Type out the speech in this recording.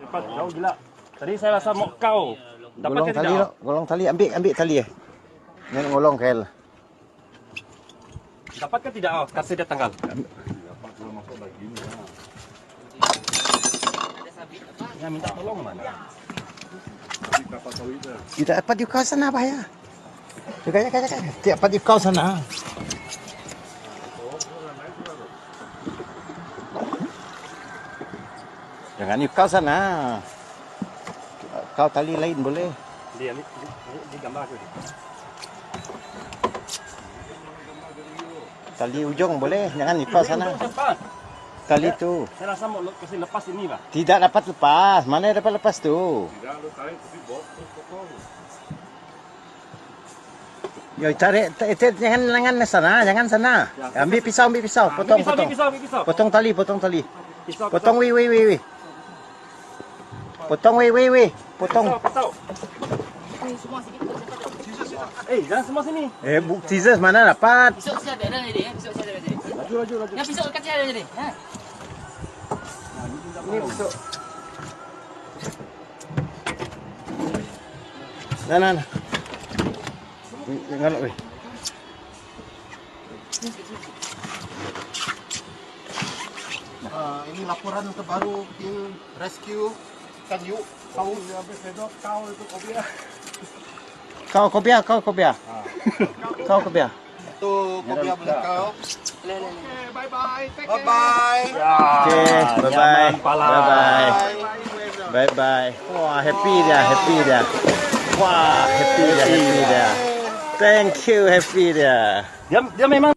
Cepat, jauh gila. Tadi saya rasa mau kau. Dapat ke tidak? Golong tali, ambil tali ya. Jangan ngolong Kel. Dapat ke tidak? Oh, kasih dia tanggal. Ya minta tolong mana? Tidak dapat di kau sana bahaya. Tidak dapat di kau sana. Jangan di kau sana. Kau tali lain boleh. Dia ni gambar aku. Tali ujung boleh, jangan di kau sana. Tali tu. Saya rasa mau kasih lepas ini, Pak. Tidak dapat lepas. Mana dapat lepas tu? Tidak, lu tarik tapi potong. Yo tarik, jangan sana, jangan sana. Ambil pisau, potong. Pisau. Potong tali. Pisau. Potong, wih. Potong, wih. Potong. Pisau. Jangan semua sini. Scissors mana dapat? Pisau saya ada ni dia. Pisau saya ada ni. Laju. Yang pisau dekat saya ada ni. Ha. Ini pisau. Nah. Ngalok weh. Ini laporan terbaru tim rescue ikan hiu. Kau itu kobia. Kau kobia. Itu kobia belakang kau. Bye-bye. Bye-bye. Wah, happy dia. Wah, happy dia. Thank you, happy dia. Dia memang